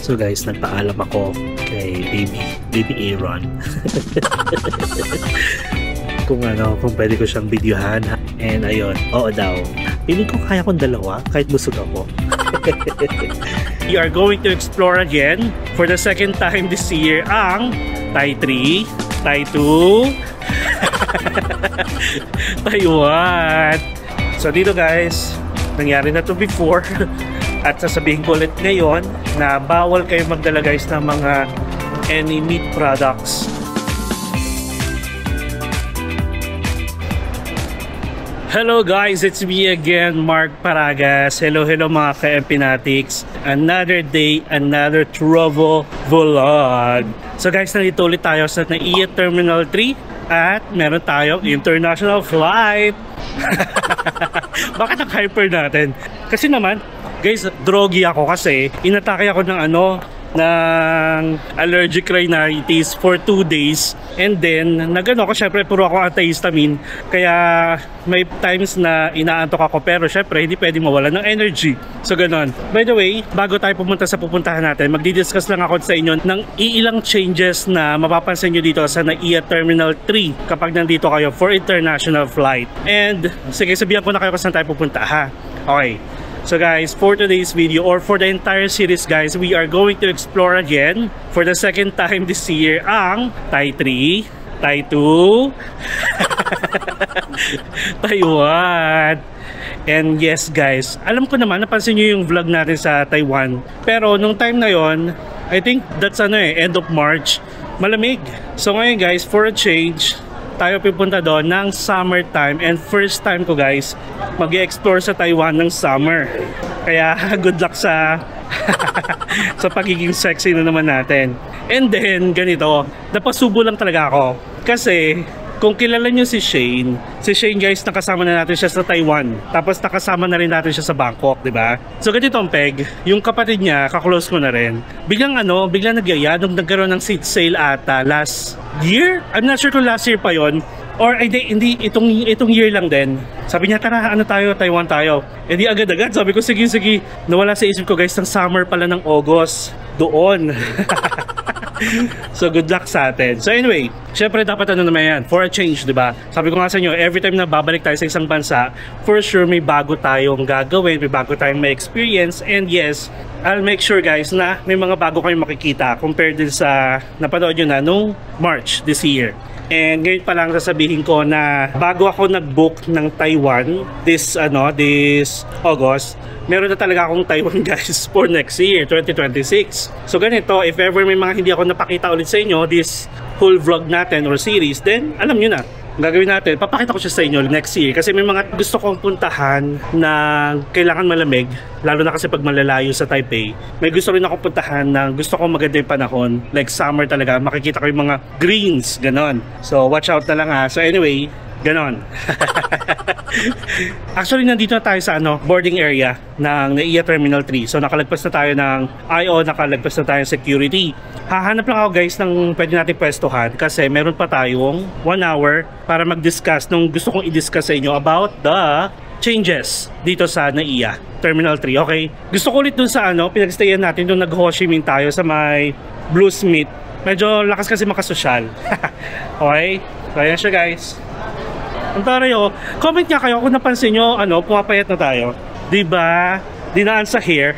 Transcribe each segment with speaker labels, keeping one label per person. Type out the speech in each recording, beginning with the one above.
Speaker 1: So guys, nagpaalam ako kay baby Aaron. kung pwede ko siyang videohan. And ayun, oo daw. Piling ko kaya kong dalawa kahit busog ako. We are going to explore again for the second time this year ang Thai 3, Thai 2, Taiwan. So dito guys, nangyari na to before. At sasabihin ko ulit ngayon na bawal kayo magdala guys ng mga any meat products. Hello guys, it's me again, Mark Paragas. Hello mga ka-Empinatics. Another day, another travel vlog. So guys, nandito ulit tayo sa NAIA Terminal 3 at meron tayong international flight. Bakit ang hyper natin? Kasi naman guys, drogy ako kasi inatake ako ng ng allergic rhinitis for 2 days, and then nagano ako, syempre puro ako antihistamine, kaya may times na inaantok ako, pero syempre hindi pwedeng mawala ng energy. So ganon. By the way, bago tayo pumunta sa pupuntahan natin, magdi-discuss lang ako sa inyo ng iilang changes na mapapansin nyo dito sa NAIA Terminal 3 kapag nandito kayo for international flight. And sige, sabihan ko na kayo kung saan tayo pupunta ha. Okay. So guys, for today's video or for the entire series guys, we are going to explore again for the second time this year ang Thai 3, Thai 2, Taiwan. And yes guys, alam ko naman, napansin nyo yung vlog natin sa Taiwan. Pero nung time na yon, I think that's end of March, malamig. So ngayon guys, for a change, tayo pupunta doon ng summertime, and first time ko guys mag-explore sa Taiwan ng summer. Kaya good luck sa sa pagiging sexy na naman natin. And then ganito, napasubo lang talaga ako kasi kung kilala nyo si Shane guys, nakasama na natin siya sa Taiwan. Tapos nakasama na rin natin siya sa Bangkok, di ba? So ganito ang peg, yung kapatid niya, kaklose ko na rin. Biglang nagyaya nung nagkaroon ng seat sale ata last year. I'm not sure kung last year pa yon, or hindi itong year lang din. Sabi niya, tara, Taiwan tayo. Eh di agad-agad, sabi ko, sige. Nawala sa isip ko guys, ng summer pala ng August doon. So good luck sa atin. So anyway, syempre dapat naman yan, for a change, diba? Sabi ko nga sa inyo, every time na babalik tayo sa isang bansa, for sure may bago tayong gagawin, may bago tayong may experience. And yes, I'll make sure guys na may mga bago kayong makikita compared din sa napanood nyo na nung March this year. And ngayon pa lang sasabihin ko na bago ako nag-book ng Taiwan this August, meron na talaga akong Taiwan guys for next year, 2026. So ganito, if ever may mga hindi ako napakita ulit sa inyo this whole vlog natin or series, then alam nyo na, gagawin natin, papakita ko siya sa inyo next year. Kasi may mga gusto kong puntahan na kailangan malamig, lalo na kasi pag malalayo sa Taipei. May gusto rin akong puntahan na gusto kong maganda yung panahon, like summer talaga, makikita ko yung mga greens, ganon. So watch out na lang ha. So anyway, ganon. Actually, nandito na tayo sa boarding area ng NAIA Terminal 3. So nakalagpas na tayo ng IO, nakalagpas na tayo ng security. Hahanap lang ako guys ng pwede natin pwestuhan kasi meron pa tayong 1 hour para mag-discuss nung gusto kong i-discuss sa inyo about the changes dito sa NAIA Terminal 3, okay? Gusto ko ulit dun sa pinagstayan natin nung nag-Ho Chi Minh tayo sa may Blue Smith. Medyo lakas kasi makasosyal. Okay? So ayan siya guys. Ang taray, comment nga kayo kung napansin nyo, pumapayat na tayo. Diba? Dinaan sa hair.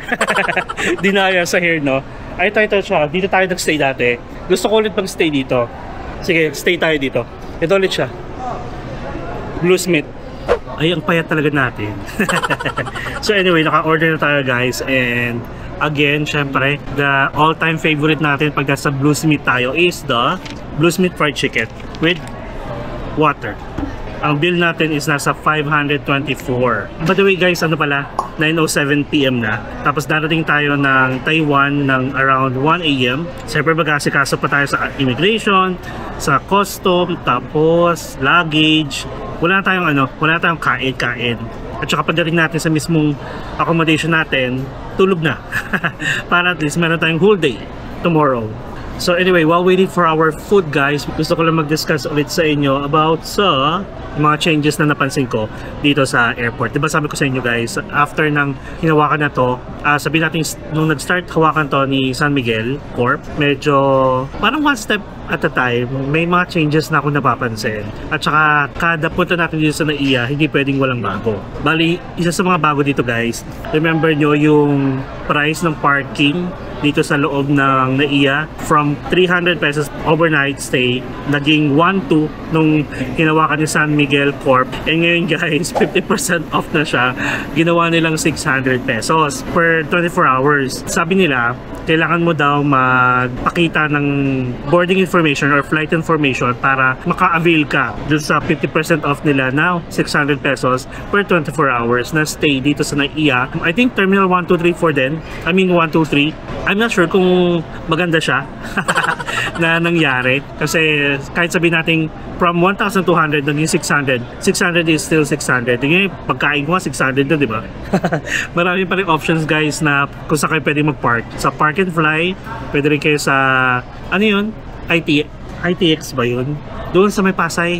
Speaker 1: Dinaya sa hair, no? Ay, ito siya. Dito tayo nag-stay dati. Gusto ko ulit mag-stay dito. Sige, stay tayo dito. Ito ulit siya. Blue Smith. Ay, ang payat talaga natin. So anyway, naka-order na tayo guys. And again, syempre, the all-time favorite natin pag nasa Blue Smith tayo is the Blue Smith fried chicken with water. Ang bill natin is nasa 524. By the way guys, 9:07 PM na. Tapos darating tayo ng Taiwan ng around 1 AM. Siyempre mag-asikaso pa tayo sa immigration, sa custom, tapos luggage. Wala tayong kain. At saka pagdating natin sa mismong accommodation natin, tulog na. Para at least meron tayong whole day tomorrow. So anyway, while waiting for our food guys, gusto ko lang mag-discuss ulit sa inyo about sa mga changes na napansin ko dito sa airport. Diba sabi ko sa inyo guys, after ng hinawakan na to, sabihin natin nung nag-start hawakan to ni San Miguel Corp, medyo parang one step at a time, may mga changes na ako napapansin. At saka kada punta natin dito sa NAIA, hindi pwedeng walang bago. Bali, isa sa mga bago dito guys, remember nyo yung price ng parking dito sa loob ng NAIA from 300 pesos overnight stay naging 1-2 nung hinawakan ni San Miguel Corp. And ngayon guys, 50% off na siya. Ginawa nilang 600 pesos per 24 hours. Sabi nila, kailangan mo daw magpakita ng boarding information or flight information para maka-avail ka dun sa 50% off nila now 600 pesos per 24 hours na stay dito sa NAIA. I think Terminal 1, 2, 3, 4 din. I mean 1, 2, 3. I'm not sure kung maganda siya na nangyari. Kasi kahit sabihin natin from 1,200 naging 600. 600 is still 600. Ngayon, pagkain ko 600 na, di ba? Marami pa rin options guys na kung saan kayo pwede mag-park. Sa Park and Fly, pwede rin kayo sa, ano yun? ITX ba yun? Doon sa may Pasay.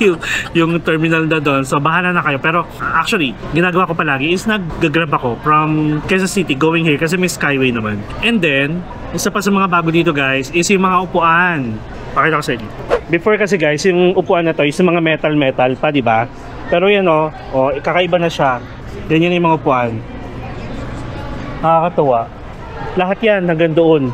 Speaker 1: yung terminal na doon. So bahala na kayo. Pero actually, ginagawa ko palagi is nag-grab ako from Quezon City going here kasi may Skyway naman. And then, isa pa sa mga bago dito guys is yung mga upuan. Pakita ko sa inyo. Before kasi guys, yung upuan na to is yung mga metal pa, di ba? Pero yan kakaiba na siya. Ganyan yung mga upuan. Nakakatuwa. Lahat yan hanggang doon.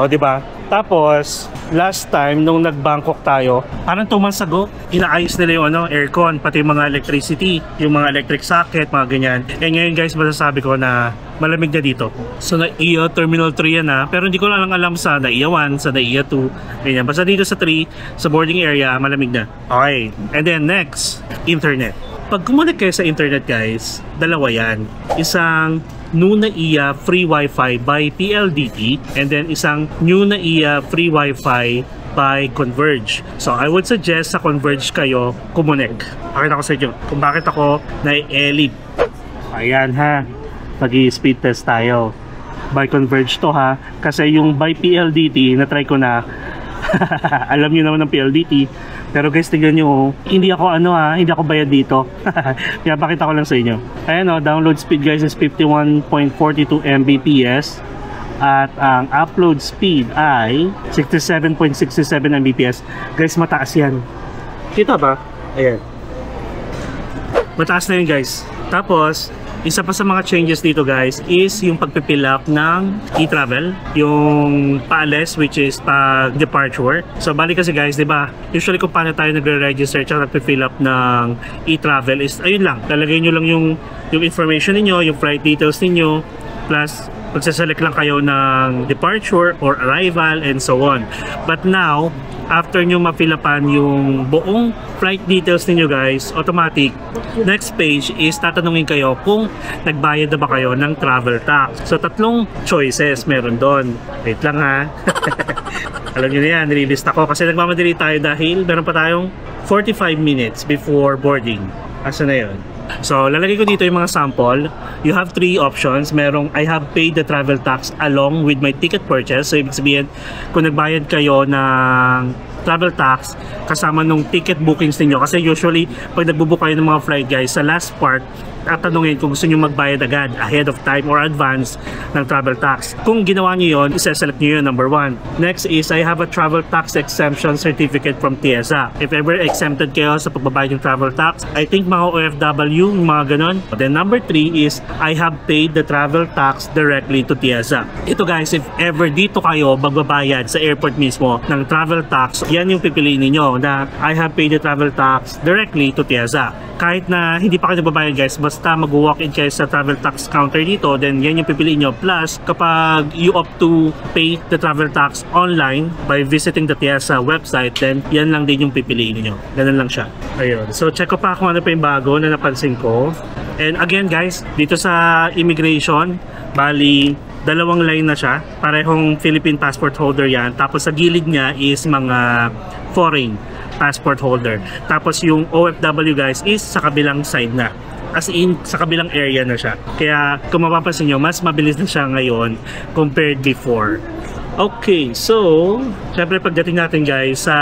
Speaker 1: Di ba? Tapos, last time nung nag-Bangkok tayo, parang 2 months ago, inaayos nila yung aircon, pati yung mga electricity, yung mga electric socket, mga ganyan. And ngayon guys, masasabi ko na malamig na dito. So NAIA Terminal 3 yan pero hindi ko lang alam sa NAIA 1, sa NAIA 2, ganyan. Basta dito sa 3, sa boarding area, malamig na. Okay, and then next, internet. Pag kumonect kayo sa internet guys, dalawa yan. Isang new NAIA free Wi-Fi by PLDT and then isang new NAIA free Wi-Fi by Converge. So I would suggest sa Converge kayo kumonect. Pakita ko sa inyo kung bakit ako na-elite. Ayan ha, mag-i-speed test tayo. By Converge to ha, kasi yung by PLDT na-try ko na. Alam niyo naman ng PLDT. Pero guys, tignan nyo, hindi ako hindi ako bayad dito. Kaya pakita ko lang sa inyo. Ayan download speed guys is 51.42 Mbps. At ang upload speed ay 67.67 Mbps. Guys, mataas yan. Kita ba? Ayan. Mataas na yun guys. Tapos, isa pa sa mga changes dito guys is yung pagpipill up ng e-travel, yung paalis which is pag departure. So bali kasi guys, di ba? Usually kung paano tayo nagre-register at nagpi-fill up ng e-travel is ayun lang. Lalagay nyo lang yung information niyo, yung flight details niyo, plus magsaselect lang kayo ng departure or arrival and so on. But now, after nyo ma-fill upan yung buong flight details ninyo guys, automatic, next page is tatanungin kayo kung nagbayad na ba kayo ng travel tax. So 3 choices meron doon. Wait lang ha. Alam nyo na yan, nililista ko kasi nagmamadali tayo dahil meron pa tayong 45 minutes before boarding. Asa na yun? So, lalagay ko dito yung mga sample. You have 3 options. Merong I have paid the travel tax along with my ticket purchase. So, ibig sabihin, kung nagbayad kayo ng travel tax kasama nung ticket bookings niyo, kasi usually pag nagbubook kayo ng mga flight guys, sa last part tatanungin kung gusto nyo magbayad agad ahead of time or advance ng travel tax. Kung ginawa nyo yun, isa-select nyo yun, number 1. Next is I have a travel tax exemption certificate from TIEZA. If ever exempted kayo sa pagbabayad ng travel tax, I think mga OFW, mga ganon. Then number 3 is I have paid the travel tax directly to TIEZA. Ito guys, if ever dito kayo magbabayad sa airport mismo ng travel tax, yan yung pipiliin niyo na I have paid the travel tax directly to TIEZA. Kahit na hindi pa kayo nagbabayad guys, basta mag-walk-in kayo sa travel tax counter dito, then yan yung pipiliin nyo. Plus, kapag you opt to pay the travel tax online by visiting the TIEZA website, then yan lang din yung pipiliin nyo. Ganun lang siya. Ayun. So, check ko pa kung ano pa yung bago na napansin ko. And again guys, dito sa immigration, bali, 2 line na siya. Parehong Philippine passport holder yan. Tapos sa gilid niya is mga foreign passport holder. Tapos yung OFW guys is sa kabilang side na. As in, sa kabilang area na siya. Kaya kung mapapansin nyo, mas mabilis na siya ngayon compared before. Okay, so syempre pagdating natin guys sa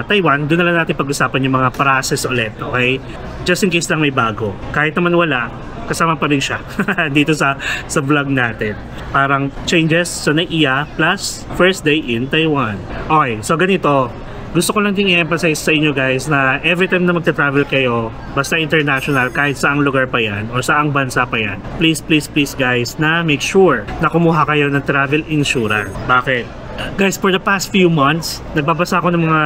Speaker 1: Taiwan, doon na lang natin pag-usapan yung mga process ulit, okay? Just in case lang may bago. Kahit naman wala, kasama pa rin siya dito sa vlog natin. Parang changes sa NAIA plus first day in Taiwan. Okay, so ganito. Gusto ko lang din i-emphasize sa inyo guys na every time na magta-travel kayo, basta international, kahit saang lugar pa yan or saang bansa pa yan, please guys na make sure na kumuha kayo ng travel insurance. Bakit? Guys, for the past few months, nagbabasa ako ng mga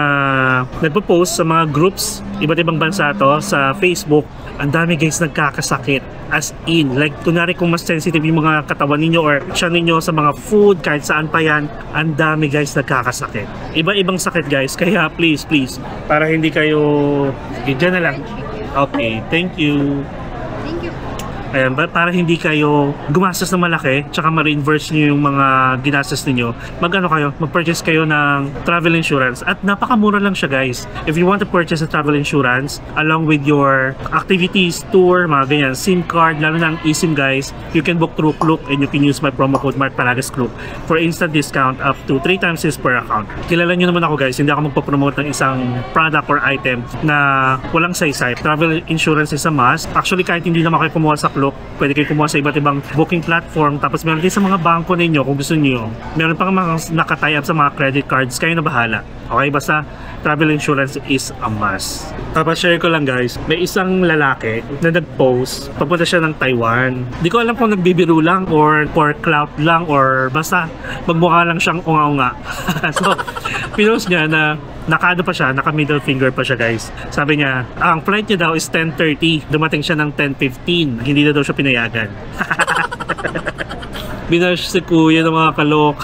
Speaker 1: nagpo-post sa mga groups, iba't ibang bansa to, sa Facebook. Ang dami guys nagkakasakit. As in, like kunwari kung mas sensitive yung mga katawan ninyo or siya ninyo sa mga food, kahit saan pa yan, ang dami guys nagkakasakit. Iba-ibang sakit guys, kaya please, para hindi kayo, dyan na lang. Okay, thank you. Ayan, para hindi kayo gumastos na malaki tsaka ma-reimburse nyo yung mga ginastos ninyo, mag-purchase kayo ng travel insurance at napakamura lang siya guys. If you want to purchase a travel insurance along with your activities, tour, mga ganyan, SIM card, lalo na ang eSIM guys, you can book through Klook and you can use my promo code MarkPalagasKlook for instant discount up to 3 times this per account. Kilala nyo naman ako guys, hindi ako magpapromote ng isang product or item na walang saysay. Travel insurance is a must. Actually, kahit hindi naman kayo kumuha sa Klook, pwede kayo kumuha sa iba't ibang booking platform. Tapos meron din sa mga bangko ninyo kung gusto niyo. Meron pang mga naka-tie up sa mga credit cards. Kayo na bahala. Okay, basta travel insurance is a must. Tapos share ko lang guys, may isang lalaki na nag-post, papunta siya ng Taiwan. Di ko alam kung nagbibiro lang or for clout lang or basta magmukha lang siyang unga-unga. So, pinost niya na naka-ano pa siya, naka-middle finger pa siya guys. Sabi niya, ang flight niya daw is 10:30, dumating siya ng 10:15, hindi na daw siya pinayagan. Binash si kuya ng mga kalok.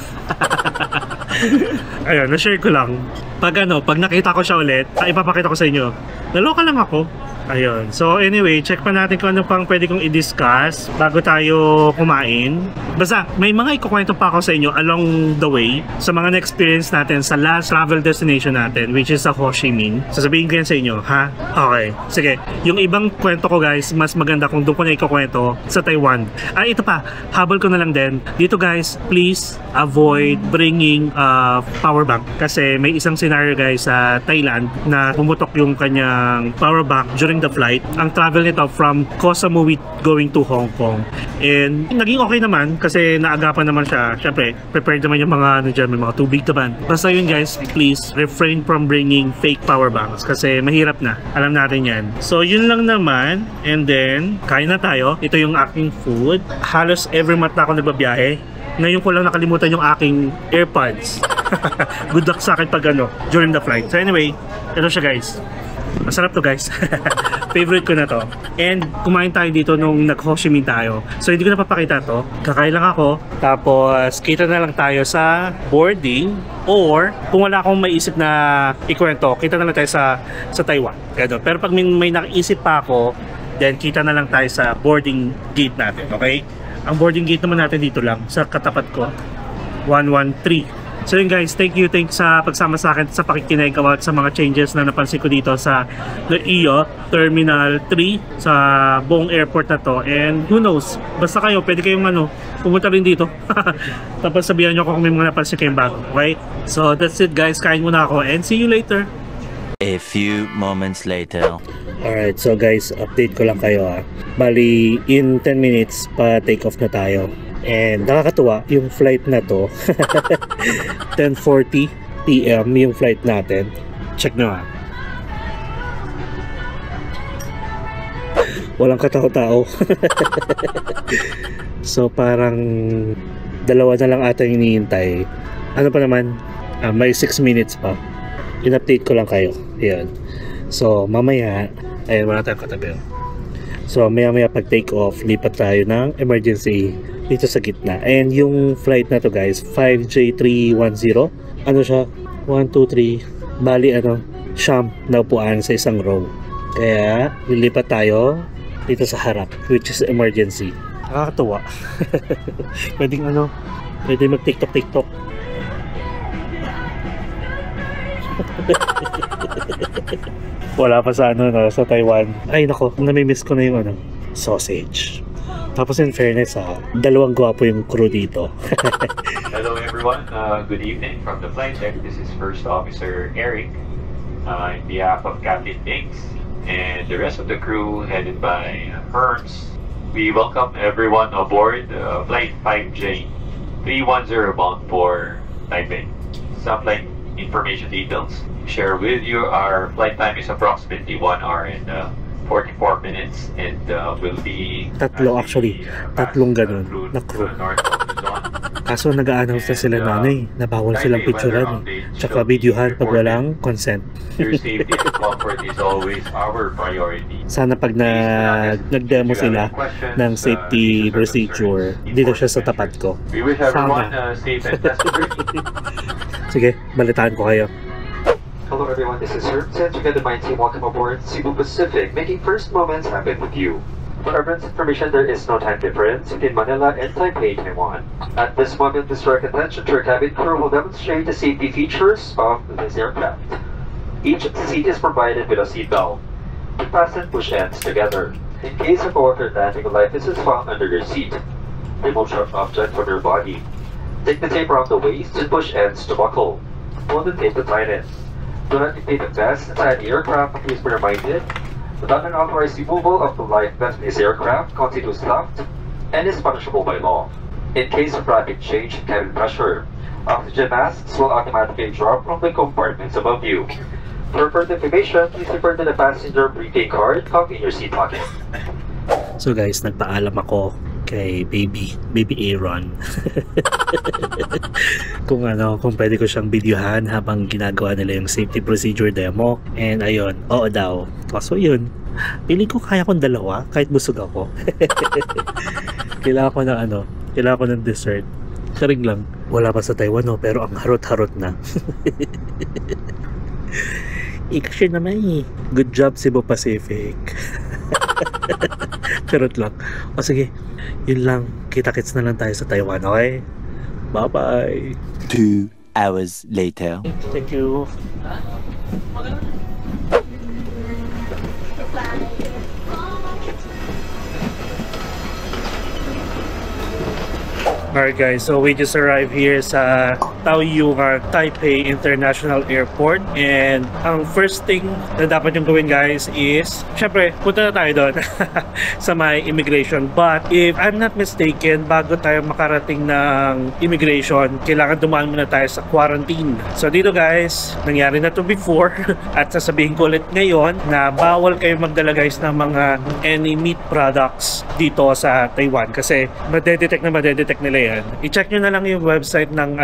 Speaker 1: Ayun, na-share ko lang. Pag nakita ko siya ulit, ipapakita ko sa inyo. Naloka lang ako. Ayun. So anyway, check pa natin kung ano pang pwede kong i-discuss bago tayo kumain. Basta, may mga ikukwento pa ako sa inyo along the way sa mga na-experience natin sa last travel destination natin, which is sa Ho Chi Minh. Sasabihin ko yan sa inyo, ha? Okay. Sige. Yung ibang kwento ko guys, mas maganda kung doon ko na ikukwento sa Taiwan. Ito pa, habol ko na lang din. Dito guys, please avoid bringing power bank. Kasi may isang scenario guys sa Thailand na pumutok yung kanyang power bank during the flight. Ang travel nito from Koh Samui going to Hong Kong. And naging okay naman kasi naagapan naman siya. Syempre, prepared naman yung mga dyan, may mga tubig naman. Basta yun guys, please refrain from bringing fake power banks kasi mahirap na. Alam natin yan. So yun lang naman. And then, kain na tayo. Ito yung aking food. Halos every month na ako nagbabiyahe. Ngayon ko lang nakalimutan yung aking AirPods. Good luck sa akin pag during the flight. So anyway, ito siya guys. Masarap to guys. Favorite ko na to. And kumain tayo dito nung nag-Ho Chi Minh tayo. So hindi ko napapakita to. Kakain lang ako. Tapos kita na lang tayo sa boarding. Or kung wala akong maisip na ikwento, kita na lang tayo sa Taiwan. Ganun. Pero pag may naisip pa ako, then kita na lang tayo sa boarding gate natin. Okay? Ang boarding gate naman natin dito lang. Sa katapat ko. 113. So yun guys, thank you sa pagsama sa akin sa pakikinig about sa mga changes na napansin ko dito sa NAIA Terminal 3 sa buong airport na to. And who knows, basta kayo, pwede kayong pumunta rin dito. Tapos sabihan nyo kung may mga napansin kayong bago. Okay? So that's it guys, kain muna ako and see you later.
Speaker 2: A few moments later.
Speaker 1: Alright, so guys, update ko lang kayo Bali, in 10 minutes pa take off na tayo. And nakakatuwa, yung flight na to 10:40 PM yung flight natin. Check nyo walang katao-tao. So parang dalawa na lang ata yung hinihintay. Ano pa naman, may 6 minutes pa. In-update ko lang kayo. Ayan. So mamaya, ayun, wala tayong katabi. So maya pag take off, lipat tayo ng emergency dito sa gitna. And yung flight na to guys, 5J310. Ano siya? 1, 2, 3. Bali siyam na upuan sa isang row. Kaya lilipat tayo dito sa harap, which is emergency. Nakakatuwa. Pwedeng pwede mag TikTok. Wala pa sa sa Taiwan. Ay nako, namimiss ko na yung sausage. Tapos in fairness dalawang gwapo yung crew dito.
Speaker 3: Hello everyone, good evening from the flight deck. This is First Officer Eric in behalf of Captain Diggs and the rest of the crew headed by Herms. We welcome everyone aboard Flight 5J 310 bound for Taipei. Some flight information details. Share with you our flight time is approximately 1 hour and 44 minutes and will be
Speaker 1: tatlong ganun na crew. Kaso nag-a-announce na sila na bawal silang picturean tsaka videohan pag walang consent.
Speaker 3: Your safety and comfort is always our priority.
Speaker 1: Sana pag nag-demo sila ng safety procedure, dito siya sa tapat ko.
Speaker 3: We wish everyone safe and blessed journey.
Speaker 1: Sige, balitaan ko kayo.
Speaker 4: Hello everyone, this is Herb, and together my team welcome aboard Cebu Pacific, making first moments happen with you. For everyone's information, there is no time difference between Manila and Taipei, Taiwan. At this moment, please direct attention to our cabin crew will demonstrate the safety features of this aircraft. Each seat is provided with a seat belt. To fasten push ends together. In case of a water landing, a life vest is found under your seat. Remove sharp object from your body. Take the tape around the waist and push ends to buckle. Pull the tape to tighten. Do not dictate the vest inside the aircraft. Please be reminded that an unauthorized removal of the life vest in this aircraft constitutes theft and is punishable by law. In case of rapid change in cabin pressure, oxygen masks will automatically drop from the compartments above you. For further information, please refer to the passenger briefing card found in your seat pocket.
Speaker 1: So guys, nagpaalam ako kay baby Aaron kung pwede ko siyang videohan habang ginagawa nila yung safety procedure demo, and ayun, oo daw. Kaso yun, piling ko kaya kong dalawa kahit busog ako. kailangan ko ng dessert. Saring lang, wala pa sa Taiwan pero ang harot-harot na. Ikasya naman good job Cebu Pacific. Charot lang. O sige, yun lang. Kita-kits na lang tayo sa Taiwan, okay? Bye-bye.
Speaker 2: 2 hours later.
Speaker 1: Thank you. Alright guys, so we just arrived here sa Taoyuan Taipei International Airport, and ang first thing na dapat yung gawin guys is syempre punta na tayo doon sa may immigration. But if I'm not mistaken, bago tayo makarating ng immigration, kailangan dumaan muna tayo sa quarantine. So dito guys, nangyari na to before at sasabihin ko ulit ngayon na bawal kayo magdala guys ng mga any meat products dito sa Taiwan kasi madedetect nila yan. I-check nyo na lang yung website ng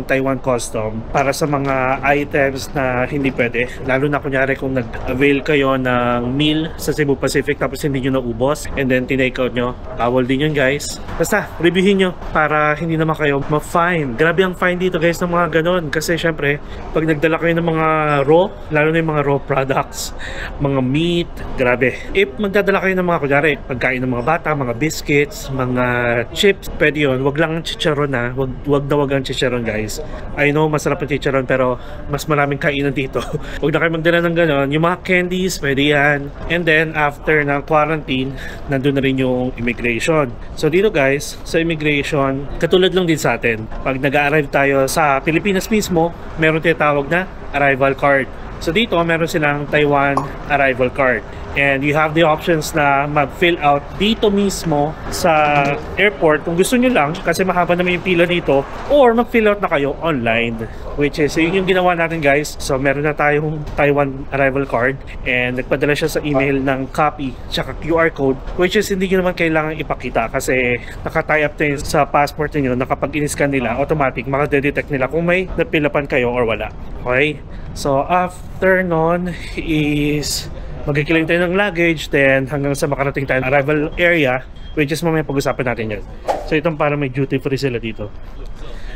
Speaker 1: Taiwan Custom para sa mga items na hindi pwede. Lalo na kunyari kung nag-avail kayo ng meal sa Cebu Pacific tapos hindi nyo naubos and then tinake out nyo, bawal din yun guys. Basta reviewin nyo para hindi naman kayo ma-fine. Grabe ang fine dito guys ng mga ganon kasi syempre pag nagdala kayo ng mga raw, lalo na yung mga raw products, mga meat, grabe. If magdadala kayo ng mga kunyari pagkain ng mga bata, mga biscuits, mga chips, pwede yun. Wag lang ang chicharon wag ang chicharon guys. I know masarap ang chicharon pero mas maraming kainan dito. Wag na kayo magdala ng ganon. Yung mga candies, pwede yan. And then after ng quarantine, nandun na rin yung immigration. So dito guys, sa immigration, katulad lang din sa atin. Pag nag-arrive tayo sa Pilipinas mismo, meron tinatawag na arrival card. So dito, meron silang Taiwan arrival card. And you have the options na mag-fill out dito mismo sa airport kung gusto nyo lang kasi mahaba naman yung pila dito, or mag-fill out na kayo online, which is yun yung ginawa natin guys. So meron na tayong Taiwan arrival card and nagpadala siya sa email ng copy tsaka QR code, which is hindi nyo naman kailangan ipakita kasi naka-tie up na yun sa passport niyo na kapag in-scan nila, automatic makadedetect nila kung may napilapan kayo or wala. Okay? So after nun is magkikiling tayo ng luggage, then hanggang sa makarating tayo arrival area, which is mamaya pag-usapan natin yun. So itong para may duty free sila dito.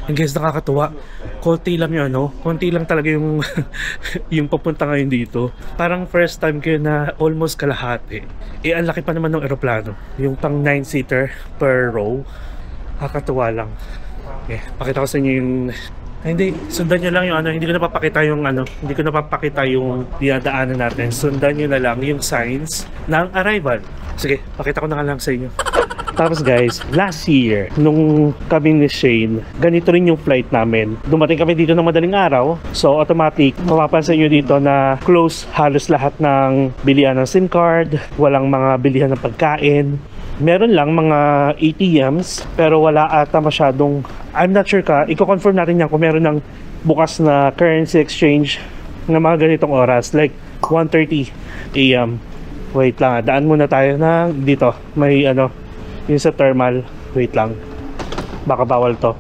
Speaker 1: And guys, nakakatuwa, konti lang yun, konti lang talaga yung yung papunta ngayon dito. Parang first time ko na almost kalahati. Ang laki pa naman ng eroplano, yung pang 9-seater per row. Nakakatuwa lang. Okay, pakita ko sa inyo yung Hindi, sundan nyo lang yung ano, hindi ko napapakita yung ano, hindi ko napapakita yung dinadaanan natin. Sundan nyo na lang yung signs ng arrival. Sige, pakita ko na lang sa inyo. Tapos guys, last year, nung kami ni Shane, ganito rin yung flight namin. Dumating kami dito ng madaling araw. So automatic, mapapansin nyo dito na close halos lahat ng bilihan ng SIM card. Walang mga bilihan ng pagkain. Meron lang mga ATMs, pero wala ata masyadong, I'm not sure ka, i-confirm natin yan kung meron ng bukas na currency exchange ng mga ganitong oras, like 1:30 AM. Wait lang, daan muna tayo na dito. May ano, yung sa thermal. Wait lang, baka bawal to.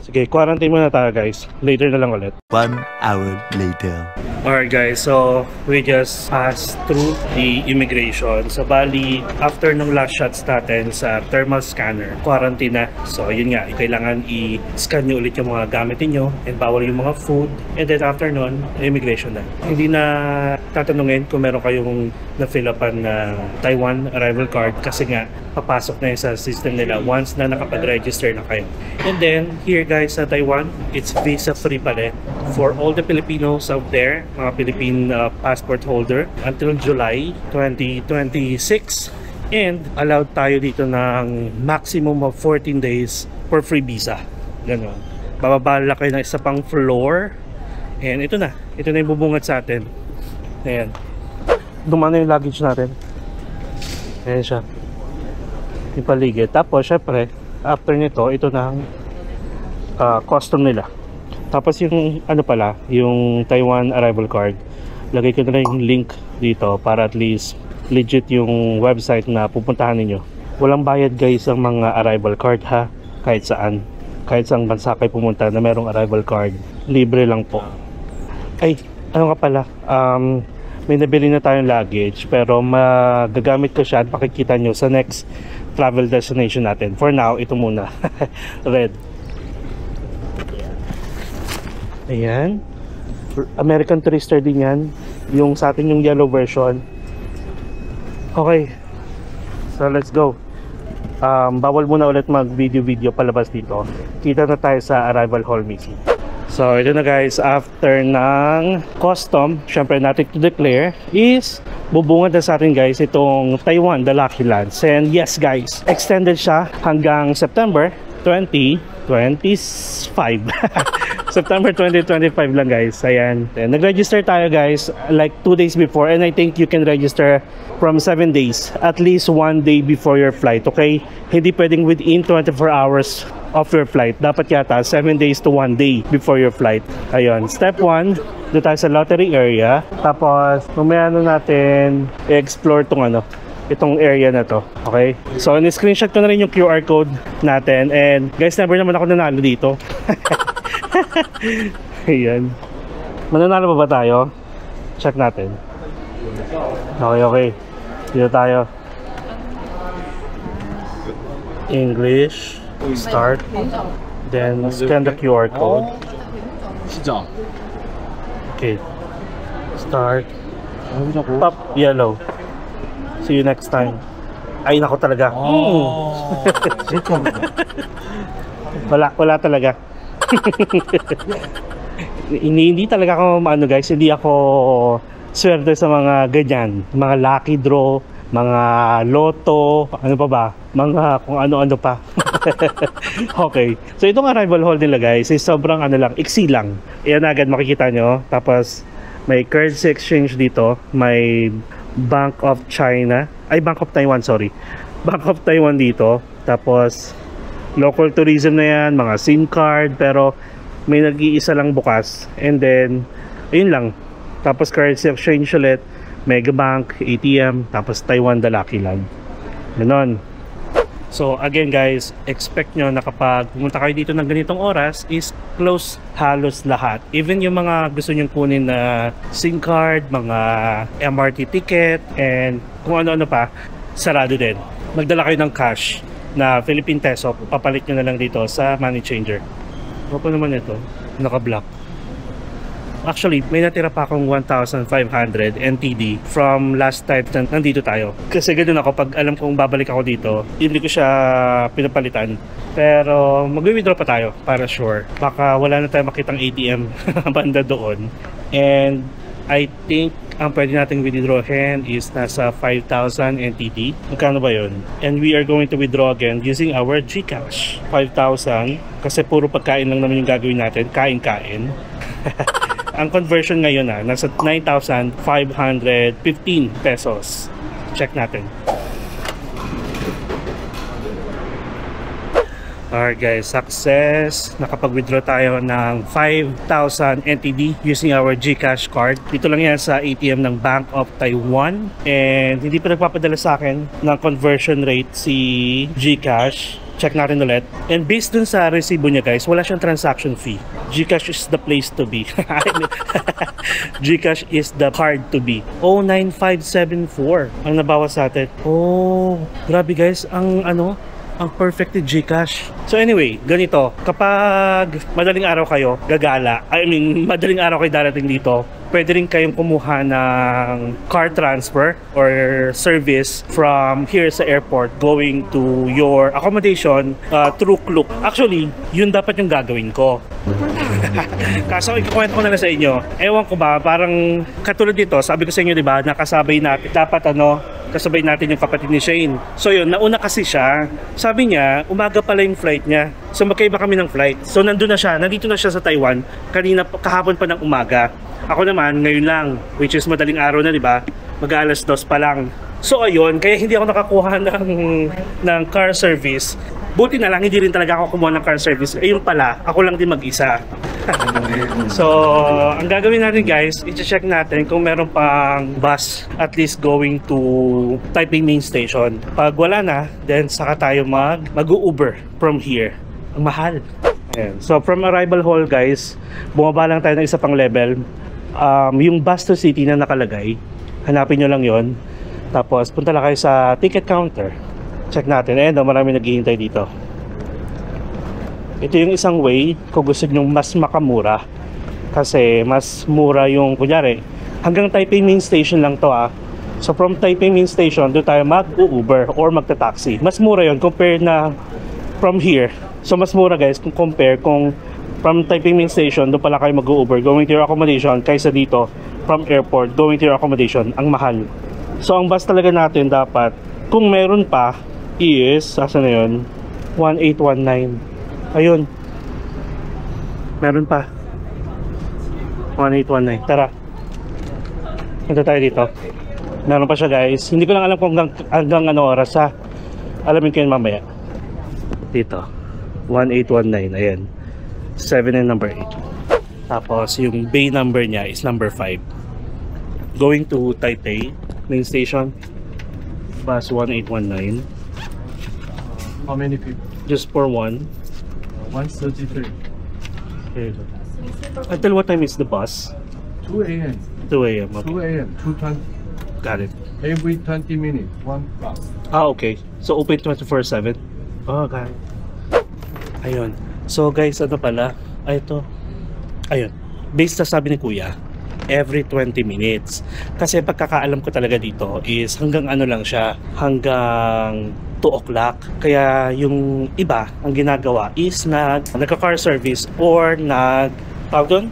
Speaker 1: Sige, quarantine muna tayo guys. Later na lang ulit.
Speaker 2: 1 hour later.
Speaker 1: Alright guys, so we just passed through the immigration. So bali, after nung last shots natin sa thermal scanner, quarantine na. So yun nga, kailangan i-scan nyo ulit yung mga gamit niyo and bawal yung mga food. And then after nun, immigration na. Hindi na tatanungin kung meron kayong na-fill upan na Taiwan arrival card kasi nga, papasok na yun sa system nila once na nakapag-register na kayo. And then, here guys sa Taiwan, it's visa free pala for all the Filipinos out there, mga Philippine passport holder until July 2026. And allowed tayo dito ng maximum of 14 days for free visa. Ganon. Bababala kayo ng isa pang floor. And ito na yung bubungad sa atin. Ayan. Dumana yung luggage natin. Ayan siya. Yung paligid. Tapos syempre, after nito, ito na ang custom nila. Tapos yung ano pala, yung Taiwan arrival card, lagay ko na lang yung link dito para at least legit yung website na pupuntahan ninyo. Walang bayad guys ang mga arrival card ha, kahit saan. Kahit saang bansa kayo pumunta na merong arrival card, libre lang po. Ay, ano nga pala, may nabili na tayong luggage pero magagamit ko siya at makikita nyo sa next travel destination natin. For now, ito muna. Red. Ayan. American Tourister din yan. Yung sa atin yung yellow version. Okay. So let's go. Bawal muna ulit mag video palabas dito. Kita na tayo sa arrival hall mismo. So ito na guys, after ng custom, syempre natin to declare is bubungad na sa atin guys itong Taiwan, the Lucky Lands. And yes guys, extended siya hanggang September 2025. September 2025 lang guys. Ayan. Nag-register tayo guys like 2 days before, and I think you can register from 7 days, at least 1 day before your flight, okay? Hindi pwedeng within 24 hours of your flight. Dapat yata 7 days to 1 day before your flight. Ayun. Step 1, doon tayo sa lottery area. Tapos mamaya natin i-explore itong area na to. Okay? So ni-screenshot ko na rin yung QR code natin, and guys, never naman ako nanalo dito. Ayan. Mananalo pa ba tayo? Check natin. Okay. Dito tayo. English. Start. Then scan the QR code. Okay. Start. Pop yellow. See you next time. Ay nako talaga. Wala talaga. hindi talaga ako guys, hindi ako swerte sa mga ganyan, mga lucky draw, mga loto, ano pa ba, mga kung ano-ano pa. Okay, so itong arrival hall nila guys is sobrang iksi lang. Ayan agad makikita nyo. Tapos may currency exchange dito, may Bank of China, Bank of Taiwan, sorry, Bank of Taiwan dito. Tapos local tourism na yan, mga SIM card, pero may nag-iisa lang bukas. And then ayun lang. Tapos currency exchange ulit, Megabank, ATM, tapos Taiwan, the Lucky Land. Ganon. So again guys, expect nyo na kapag pumunta kayo dito ng ganitong oras is close halos lahat. Even yung mga gusto nyong kunin na SIM card, mga MRT ticket, and kung ano-ano pa, sarado din. Magdala kayo ng cash na Philippine peso, papalit nyo na lang dito sa money changer. Ano naman ito? Naka-block. Actually, may natira pa akong 1,500 NTD from last time na nandito tayo. Kasi ganoon ako, pag alam kong babalik ako dito, hindi ko siya pinapalitan. Pero mag-withdraw pa tayo para sure. Baka wala na tayong makitang ATM banda doon. And I think ang pwede nating withdrawin is nasa 5,000 NTD. Magkano ba yun? And we are going to withdraw again using our GCash. 5,000 kasi puro pagkain lang naman yung gagawin natin. Kain-kain. Ang conversion ngayon nasa 9,515 pesos. Check natin. Alright guys, success. Nakapag-withdraw tayo ng 5,000 NTD using our GCash card. Dito lang yan sa ATM ng Bank of Taiwan. And hindi pa nagpapadala sa akin ng conversion rate si GCash. Check natin ulit. And based dun sa resibo niya guys, wala siyang transaction fee. GCash is the place to be. GCash is the card to be. 09574 ang nabawas sa atin. Oh, grabe guys, ang perfect GCash. So anyway, ganito, kapag madaling araw kayo gagala, madaling araw kayo darating dito, pwede rin kayong kumuha ng car transfer or service from here sa airport going to your accommodation through Klook. Actually, yun dapat yung gagawin ko. Kaso ikukwento ko na lang sa inyo. Ewan ko ba, parang katulad dito, sabi ko sa inyo, di ba, nakasabay natin, dapat kasabay natin yung kapatid ni Shane. So yun, nauna kasi siya. Sabi niya, umaga pala yung flight niya. So magkaiba kami ng flight. So nandito na siya sa Taiwan, kahapon pa ng umaga. Ako naman, ngayon lang, which is madaling araw na, di ba? Mag-alas 2 pa lang. So ayun, kaya hindi ako nakakuha ng car service. Buti na lang, hindi rin talaga ako kumuha ng car service. Ayun pala, ako lang din mag-isa. So, ang gagawin natin guys, i-check natin kung meron pang bus at least going to Taipei Main Station. Pag wala na, then saka tayo mag-Uber from here. Ang mahal. Ayan. So, from arrival hall guys, bumaba lang tayo ng isa pang level. Yung bus to city na nakalagay, hanapin nyo lang yon. Tapos, punta lang kayo sa ticket counter. Check natin. Marami naghihintay dito. Ito yung isang way kung gusto nyo mas makamura. Kasi mas mura yung, kunyari, hanggang Taipei Main Station lang to So from Taipei Main Station, doon tayo mag-Uber or magta-taxi. Mas mura yon compare na from here. So mas mura guys kung compare kung from Taipei Main Station, doon pala kayo mag-Uber going to your accommodation kaysa dito from airport going to your accommodation. Ang mahal. So ang bus talaga natin dapat, kung meron pa, is, asa na yun? 1819. Ayun. Meron pa. 1819. Tara. Punta tayo dito. Meron pa siya guys. Hindi ko lang alam kung hanggang ano oras ha. Alamin ko yun mamaya. Dito. 1819. Ayan. 7 and number 8. Tapos yung bay number niya is number 5. Going to Taipei Main Station. Bus 1819.
Speaker 5: How many people?
Speaker 1: Just for one.
Speaker 5: 133.
Speaker 1: Okay. Until what time is the bus?
Speaker 5: 2 a.m.
Speaker 1: 2 a.m. Okay.
Speaker 5: 2 a.m. 2:20.
Speaker 1: Got it.
Speaker 5: Every 20 minutes, one bus.
Speaker 1: Okay. So open 24/7. Oh, got it. Ayun. So guys, ano pala? Ito. Ayun. Based sa sabi ni Kuya, every 20 minutes. Kasi pagkakaalam ko talaga dito is hanggang ano lang siya, hanggang 2 o'clock. Kaya yung iba, ang ginagawa is nagka-car service or tawag doon?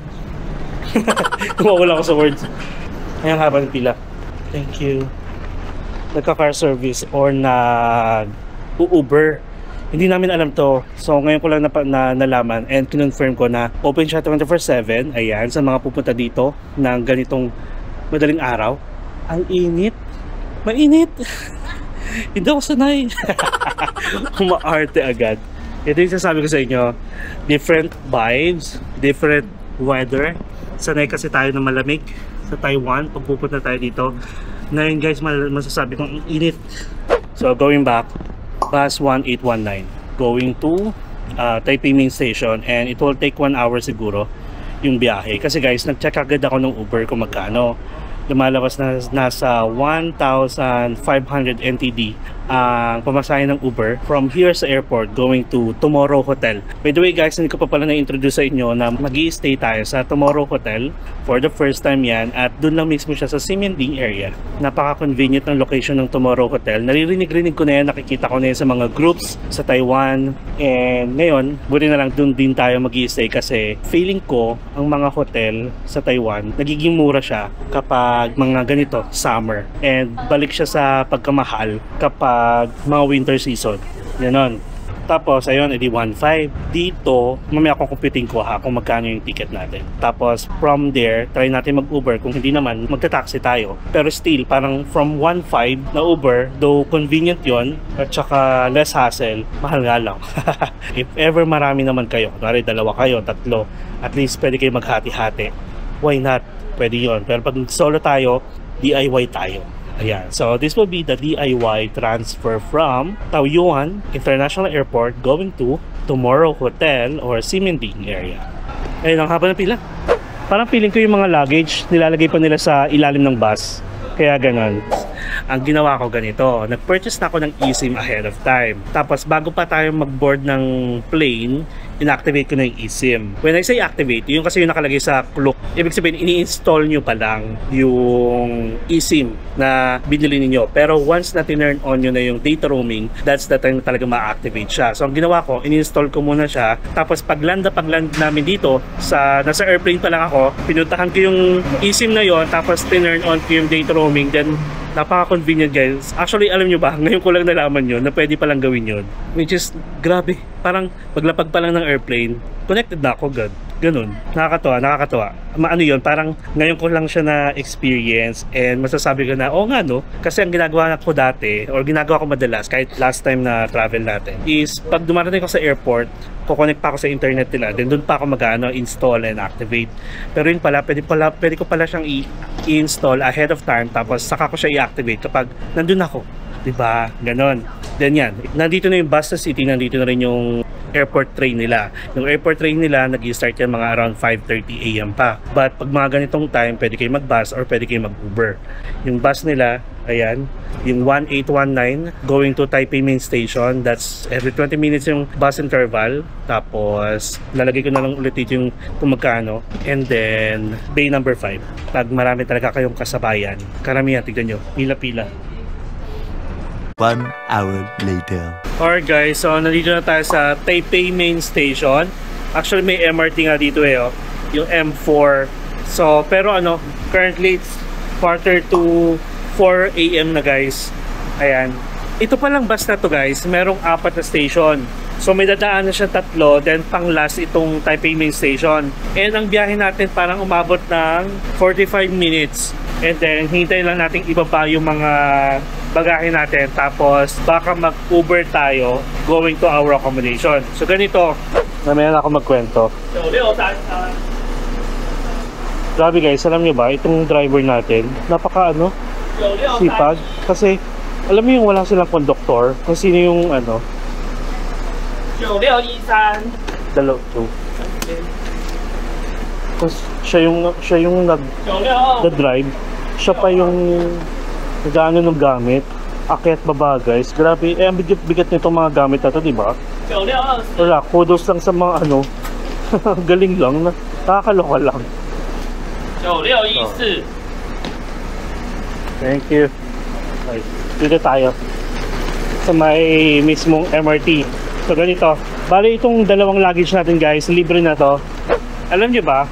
Speaker 1: Tumawala ako sa words. Ayan, haba ng pila. Thank you. Nagka-car service or Uber. Hindi namin alam to. So ngayon ko lang nalaman and kinonfirm ko na open siya 24/7. Ayan, sa mga pupunta dito ng ganitong madaling araw. Ang init. Mainit. Hindi ako sanay. Kumaarte agad. Ito yung sasabi ko sa inyo. Different vibes, different weather. Sanay kasi tayo na malamig sa Taiwan pag pupunta tayo dito. Ngayon guys, masasabi kong init. So going back, bus 1819 going to Taipei Main Station, and it will take 1 hour siguro yung biyahe. Kasi guys, nag-check agad ako ng Uber kung magkano. lumalabas na nasa 1,500 NTD ang pamasahe ng Uber from here sa airport going to Tomorrow Hotel. By the way guys, hindi ko pa pala na-introduce sa inyo na mag-i-stay tayo sa Tomorrow Hotel for the first time yan, at dun lang mismo siya sa Ximending area. Napaka-convenient ng location ng Tomorrow Hotel. Naririnig-rinig ko na yan, nakikita ko na yan sa mga groups sa Taiwan, and ngayon, buti na lang dun din tayo mag-i-stay kasi feeling ko ang mga hotel sa Taiwan, nagiging mura siya kapag mga ganito, summer, and balik siya sa pagkamahal kapag mga winter season. Ganon. Tapos, ayun, edi 1.5. Dito, mamaya akong computing ko kung magkano yung ticket natin. Tapos, from there, try natin mag-Uber. Kung hindi naman, magta-taxi tayo. Pero still, parang from 1.5 na Uber, though convenient yon at saka less hassle, mahal nga lang. If ever marami naman kayo, kunwari dalawa kayo, tatlo, at least pwede kayo maghati-hati. Why not? Pwede yon. Pero pag solo tayo, DIY tayo. Ayan. So, this will be the DIY transfer from Taoyuan International Airport going to Tomorrow Hotel or Ximending area. Ayun, ang haba ng pila. Parang feeling ko yung mga luggage, nilalagay pa nila sa ilalim ng bus. Kaya ganon. Ang ginawa ko ganito, nag-purchase na ako ng eSIM ahead of time. Tapos, bago pa tayo mag-board ng plane, inactivate ko na yung eSIM. When I say activate, yung kasi yung nakalagay sa Klook. Ibig sabihin, ini-install nyo pa lang yung eSIM na binili niyo. Pero once na tinurn on nyo na yung data roaming, that's the time na talaga ma-activate siya. So ang ginawa ko, ini-install ko muna siya. Tapos pag-land namin dito, nasa airplane pa lang ako, pinuntahan ko yung eSIM na yon, tapos tinurn on ko yung data roaming. Then napaka-convenient guys. Actually, alam nyo ba, ngayon ko lang nalaman yun na pwede palang gawin yun. Which is, grabe. Parang maglapag pa lang ng airplane, connected na ako, God. Ganun. Nakakatawa. Ano yun, parang ngayon ko lang siya na-experience, and masasabi ko na, nga no, kasi ang ginagawa ko dati, or ginagawa ko madalas, kahit last time na travel natin, is pag dumarating ko sa airport, kukonect pa ako sa internet nila, then doon pa ako install and activate. Pero yun pala, pwede ko pala siyang i-install ahead of time, tapos saka ko siya i-activate kapag nandun ako. Diba? Ganon. Then yan, nandito na yung Basta City, nandito na rin yung airport train nila. Yung airport train nila, nag-start yan mga around 5:30 AM pa. But pag mga ganitong time, pwede kayo mag-bus or pwede kayo mag-Uber. Yung bus nila, ayan, yung 1819 going to Taipei Main Station, that's every 20 minutes yung bus interval. Tapos lalagay ko na lang ulit dito yung kung magkano, and then bay number 5 pag marami talaga kayong kasabayan. Karamihan, tignan nyo, pila-pila.
Speaker 2: 1 hour later.
Speaker 1: Alright guys, so nandito na tayo sa Taipei Main Station. Actually may MRT nga dito yung M4. So pero currently it's 3:45 AM na guys. Ayan. Ito palang bus na to guys, merong 4 na station. So may dadaan na siya 3, then pang last itong Taipei Main Station. And ang biyahe natin parang umabot ng 45 minutes. And then hintayin lang natin ibaba yung mga bagahe natin, tapos baka mag-Uber tayo going to our accommodation. So ganito, mamaya na ako magkwento. Grabe guys, alam nyo ba, itong driver natin, napaka sipag. Kasi alam mo yung wala silang conductor, kung sino yung siya yung nag-drive, siya pa yung nag-ano ng gamit, akyat baba guys. Grabe, ang bigat nitong mga gamit na to, diba? Wala, kudos lang sa mga galing lang, nakakaloka lang. Thank you. Okay, dito tayo sa may mismong MRT. So ganito, bali itong dalawang luggage natin guys, libre na to. Alam nyo ba?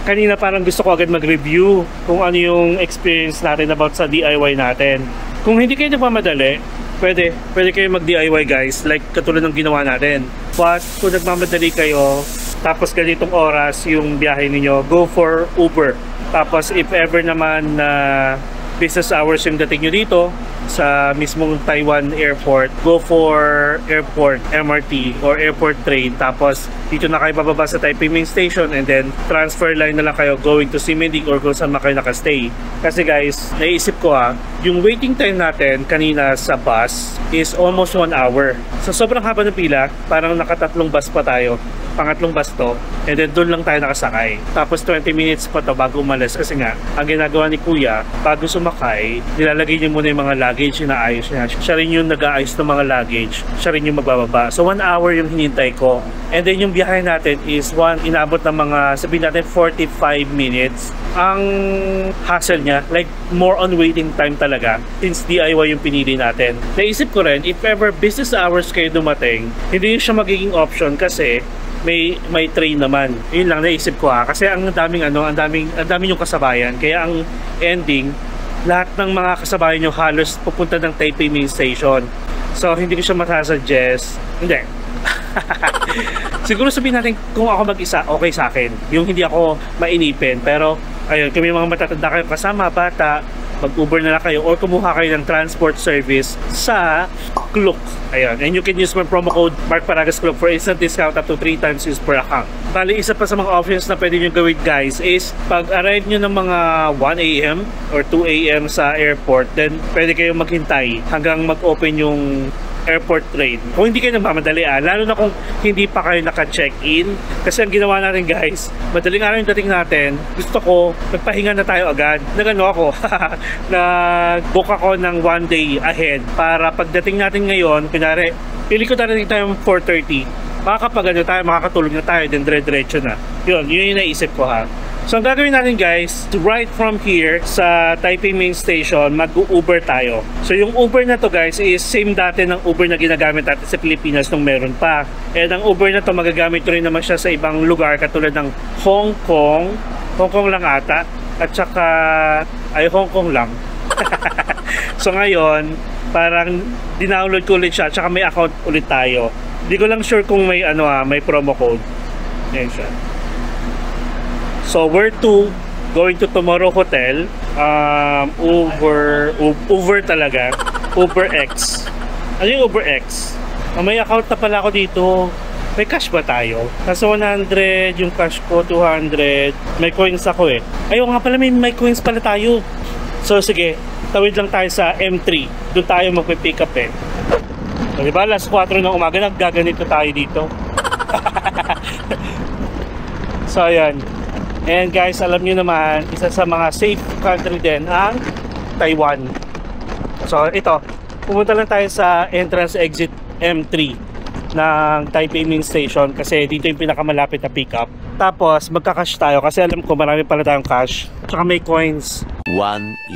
Speaker 1: Kanina parang gusto ko agad mag-review kung ano yung experience natin about sa DIY natin. Kung hindi kayo nagmamadali, pwede kayo mag-DIY guys, like katulad ng ginawa natin. But kung nagmamadali kayo, tapos ganitong oras yung biyahe niyo, go for Uber. Tapos if ever naman business hours yung dating nyo dito, sa mismong Taiwan airport, go for airport MRT or airport train, tapos dito na kayo bababa sa Taipei main station and then transfer line na lang kayo going to Ximending or kung saan kayo nakastay. Kasi guys, naisip ko yung waiting time natin kanina sa bus is almost 1 hour. So sobrang haba ng pila, parang nakatatlong bus pa tayo. Pangatlong bus to, and then doon lang tayo nakasakay. Tapos 20 minutes pa to bago umalis kasi nga, ang ginagawa ni Kuya, bago sumakay, nilalagay niya muna yung mga luggage, inaayos niya. Siya rin yung nag-aayos ng mga luggage, siya rin yung magbababa. So 1 hour yung hinintay ko. And then yung biyahe natin is inabot ng mga, sabihin natin 45 minutes. Ang hassle niya, like more on waiting time talaga, since DIY yung pinili natin. Naisip ko rin, if ever business hours kayo dumating, hindi siya magiging option kasi may train naman. Yun lang naisip ko kasi ang daming yung kasabayan. Kaya ang ending, lahat ng mga kasabayan nyo halos pupunta ng Taipei main station. So hindi ko siya masasuggest. Hindi. Siguro sabihin natin kung ako mag-isa, okay sa akin. Yung hindi ako mainipin. Pero ayun, kung may mga matatanda kayo kasama, bata, mag-Uber na lang kayo or kumuha kayo ng transport service sa Klook. Ayun. And you can use my promo code Mark Paragas Klook for instant discount up to 3 times use per account. Bali, isa pa sa mga options na pwede nyo gawin guys is pag arrive nyo ng mga 1 AM or 2 AM sa airport, then pwede kayong maghintay hanggang mag-open yung airport train. Kung hindi kayo nagmamadali lalo na kung hindi pa kayo naka-check-in. Kasi ang ginawa natin guys, madaling araw yung dating natin, gusto ko, nagpahinga na tayo agad. Nagano ako, nag-book ako ng 1 day ahead para pagdating natin ngayon, kunwari, pili ko darating tayo 4:30, makakapagano tayo, makakatulog na tayo, then dire-diretso na. Yun yung naisip ko So ang gagawin natin guys, right from here sa Taipei main station, mag-Uber tayo. So yung Uber na to guys is same dati ng Uber na ginagamit natin sa Pilipinas nung meron pa. And ang Uber na to magagamit rin naman siya sa ibang lugar katulad ng Hong Kong lang ata, at saka Hong Kong lang. So ngayon, parang dinownload ko ulit siya, at saka may account ulit tayo. Hindi ko lang sure kung may may promo code. Ayan siya. So we're going to Tomorrow Hotel, Uber talaga, UberX. Ano yung UberX? May account na pala ako dito. May cash ba tayo? Nasa 100, yung cash ko 200. May coins ako Ayaw nga pala, may coins pala tayo. So sige, tawid lang tayo sa M3. Doon tayo magpipick up So diba, alas 4 ng umaga, naggaganito tayo dito. So ayan. And guys, alam nyo naman, isa sa mga safe country din ang Taiwan. So ito, pumunta lang tayo sa entrance exit M3 ng Taipei main station kasi dito yung pinakamalapit na pick up. Tapos magka-cash tayo kasi alam ko marami pala tayong cash. Tsaka may coins.
Speaker 2: 1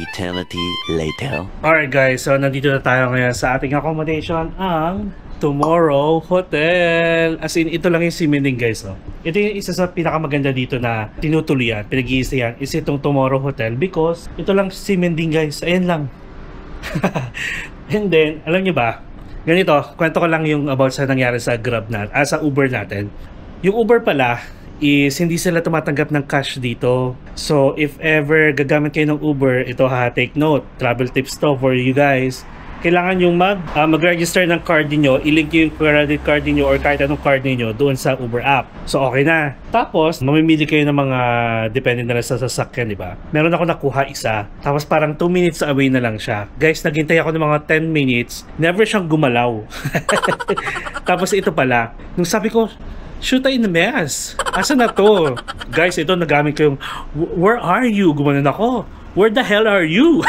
Speaker 2: eternity later.
Speaker 1: Alright guys, so nandito na tayo ngayon sa ating accommodation, ang Tomorrow Hotel. As in, ito lang yung Ximending guys. Ito yung isa sa pinakamaganda dito na tinutuloyan, pinag-iisayan is itong Tomorrow Hotel because ito lang Ximending guys. Ayan lang. And then, alam nyo ba, ganito, kwento ko lang yung about sa nangyari sa Grab sa Uber natin. Yung Uber pala is hindi sila tumatanggap ng cash dito. So if ever gagamit kayo ng Uber, ito take note, travel tips to for you guys. Kailangan yung mag-register ng card niyo, i-link yung credit card niyo or kahit anong card niyo doon sa Uber app. So okay na. Tapos mamimili kayo ng mga depende na sa sasakyan, di ba? Meron ako nakuha isa. Tapos parang 2 minutes away na lang siya. Guys, naghintay ako ng mga 10 minutes. Never siyang gumalaw. Tapos ito pala, nung sabi ko, shoot in the mess. Asa na to? Guys, ito nagamit ko yung where are you? Gumanon ako. Where the hell are you?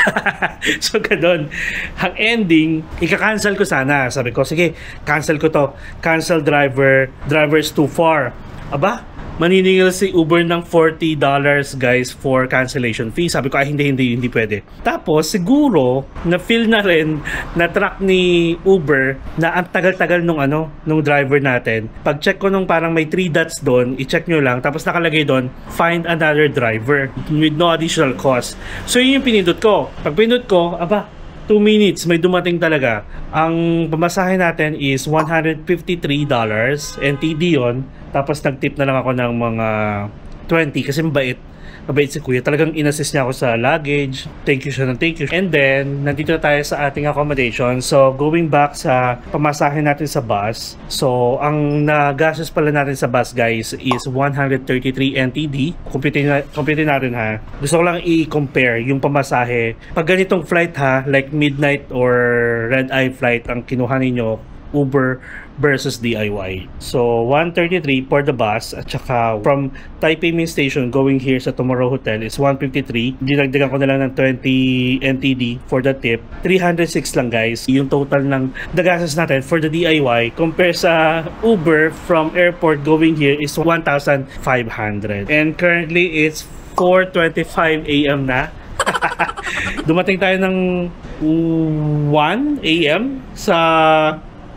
Speaker 1: So ganun. Ang ending, ika-cancel ko sana. Sabi ko, sige, cancel ko to. Cancel driver's too far. Aba, maniningil si Uber ng $40 guys for cancellation fee. Sabi ko, hindi pwede. Tapos siguro na-feel na rin na track ni Uber na ang tagal-tagal nung driver natin. Pag check ko nung parang may 3 dots doon, i-check nyo lang, tapos nakalagay doon, find another driver with no additional cost. So yun yung pinindot ko. Pag pinindot ko, aba, 2 minutes, may dumating talaga. Ang pamasahe natin is $153 NTD yun. Tapos nag-tip na lang ako ng mga 20 kasi mabait si kuya. Talagang inassist niya ako sa luggage. Thank you siya ng thank you. And then, nandito na tayo sa ating accommodation. So, going back sa pamasahe natin sa bus. So, ang nagastos pala natin sa bus, guys, is 133 NTD. Compute natin ha. Gusto ko lang i-compare yung pamasahe. Pag ganitong flight ha, like midnight or red-eye flight, ang kinuha ninyo, Uber versus DIY. So, 133 for the bus at saka from Taipei Main Station going here sa Tomorrow Hotel is 153. Dinagdagan ko na lang ng 20 NTD for the tip. 306 lang guys. Yung total ng nagastos natin for the DIY compare sa Uber from airport going here is 1,500. And currently it's 4:25 AM na. Dumating tayo ng 1 AM sa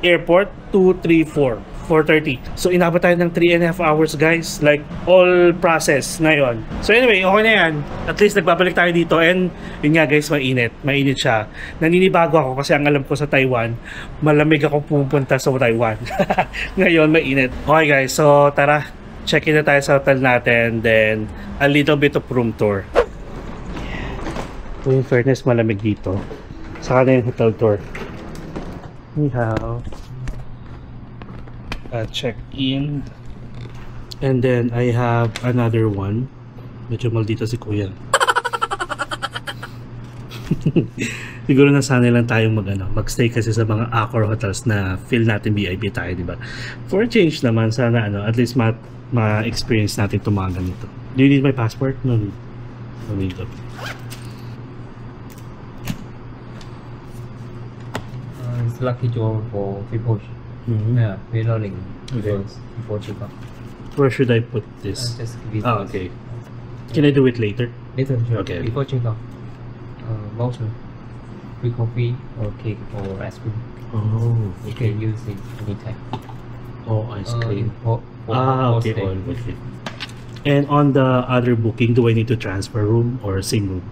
Speaker 1: airport, 2, 3, 4, 4:30. So inabot tayo ng 3.5 hours guys, like all process ngayon. So anyway, okay na yan. At least nagbabalik tayo dito and yun nga guys, mainit siya. Naninibago ako kasi ang alam ko sa Taiwan, malamig ako pupunta sa Taiwan. Ngayon mainit. Okay guys, so tara, check-in na tayo sa hotel natin, then a little bit of room tour. In fairness, malamig dito. Saka na yung hotel tour. Ni hao. Check in. And then I have another one. Medyo maldito si kuya. Siguro nasanay lang tayong magstay kasi sa mga Accor hotels na feel natin VIP tayo, di ba? For change naman, sana at least ma-experience natin itong mga ganito. Do you need my passport? No need. No need.
Speaker 6: Lucky draw for people. Yeah, we're rolling before check-out.
Speaker 1: Where should I put this?
Speaker 6: Just give it.
Speaker 1: Okay. Can I do it later?
Speaker 6: Later, sure.
Speaker 1: Okay.
Speaker 6: Before check-out. Voucher, free coffee or cake or ice cream.
Speaker 1: Oh,
Speaker 6: You can use it anytime.
Speaker 1: Oh, ice cream.
Speaker 6: Okay.
Speaker 1: All okay. And on the other booking, do I need to transfer room or same room?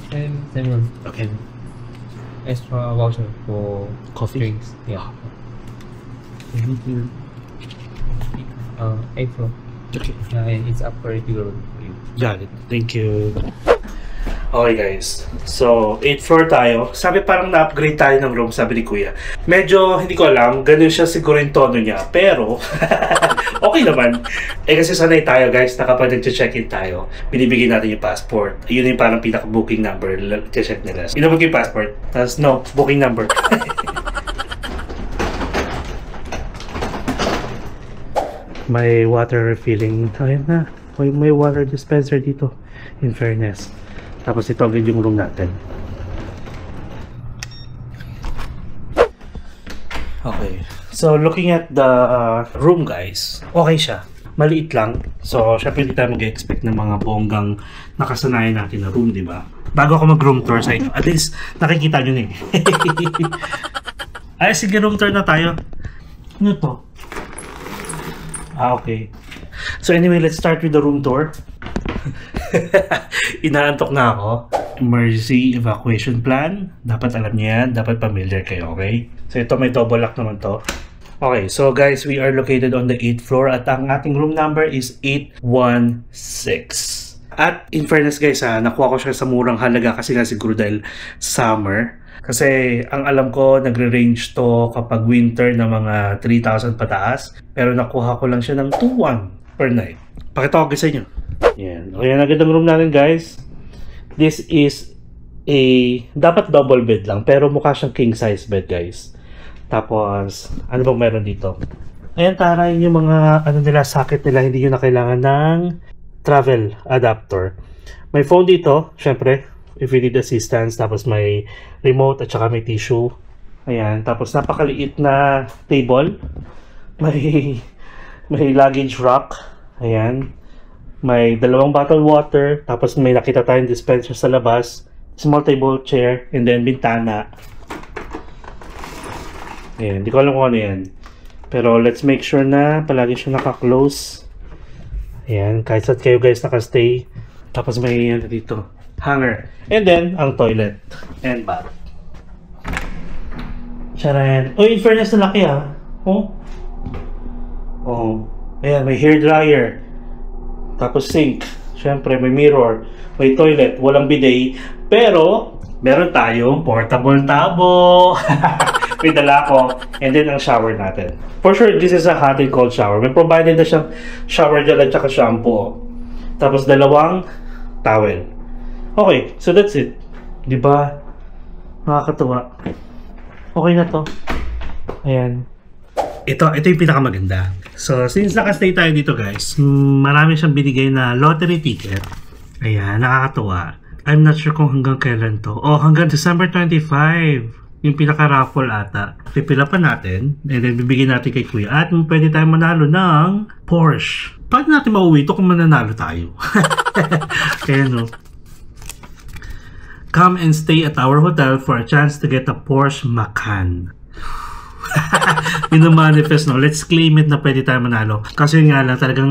Speaker 6: Same room.
Speaker 1: Okay.
Speaker 6: Extra voucher for
Speaker 1: Coffee?
Speaker 6: drinks. Yeah. April.
Speaker 1: Okay.
Speaker 6: And it's upgrade for you.
Speaker 1: Got it. Thank you. Okay guys, so 8th floor tayo. Sabi parang na-upgrade tayo ng room, sabi ni kuya. Medyo hindi ko alam, ganun siya siguro yung tono niya. Pero, okay naman. Kasi sanay tayo guys na kapag nag-check-in tayo, binibigyan natin yung passport. Yun yung parang pinaka-booking number, check nila. Inabot yung passport, tapos no, booking number. May water refilling. Ayun na, may water dispenser dito, in fairness. Tapos ito agad yung room natin. Okay. So, looking at the room guys, okay siya. Maliit lang. So, syempre hindi tayo mag-expect ng mga bonggang nakasanayan natin na room, di ba? Bago ako mag-room tour sa inyo, at least nakikita nyo na eh. Ay, sige, room tour na tayo. Ano to? Okay. So anyway, let's start with the room tour. Inaantok na ako. Emergency evacuation plan. Dapat alam niyo yan. Dapat familiar kayo, okay? So ito may double lock naman to. Okay, so guys, we are located on the 8th floor at ang ating room number is 816. At in fairness guys nakuha ko siya sa murang halaga kasi nga siguro dahil summer. Kasi ang alam ko nagre-range to kapag winter na mga 3,000 pataas. Pero nakuha ko lang siya ng 2,100 per night. Pakita ko sa inyo. Yan. O yan agad ang room natin guys. This is a dapat double bed lang pero mukha siyang king size bed guys. Tapos ano bang meron dito? Ayan, taray yung mga nila socket nila, hindi nyo na kailangan ng travel adapter. May phone dito, syempre if you need assistance. Tapos may remote at saka may tissue. Ayan, tapos napakaliit na table. May luggage rack. Ayan. May dalawang bottle water, tapos may nakita tayong dispenser sa labas, small table chair, and then bintana. Ayan, hindi ko alam kung ano yan. Pero let's make sure na palagi siya naka-close. Ayan, kahit saan kayo guys nakastay. Tapos may ano dito, hanger. And then, ang toilet and bath. Charan. Oh, in fairness na laki Oh. Oh. Ayan, may hair dryer. Tapos sink. Siyempre, may mirror. May toilet. Walang bidet. Pero, meron tayong portable tabo. May dala ko. And then, ang shower natin. For sure, this is a hot and cold shower. May provided na siyang shower gel at saka shampoo. Tapos, dalawang towel. Okay, so that's it. Diba? Nakakatuwa. Okay na to. Ayan. Ito yung pinakamaganda. So, since nakastay tayo dito guys, marami siyang binigay na lottery ticket. Ayan, nakakatuwa. I'm not sure kung hanggang kailan to. Oh, hanggang December 25. Yung pinaka-raffle ata. Pipila pa natin. And then, bibigyan natin kay Kuya. At pwede tayo manalo ng Porsche. Paano natin mauwi ito kung mananalo tayo? Kaya no. Come and stay at our hotel for a chance to get a Porsche Macan. Yun ang manifest, no? Let's claim it na pwede tayo manalo. Kasi nga lang, talagang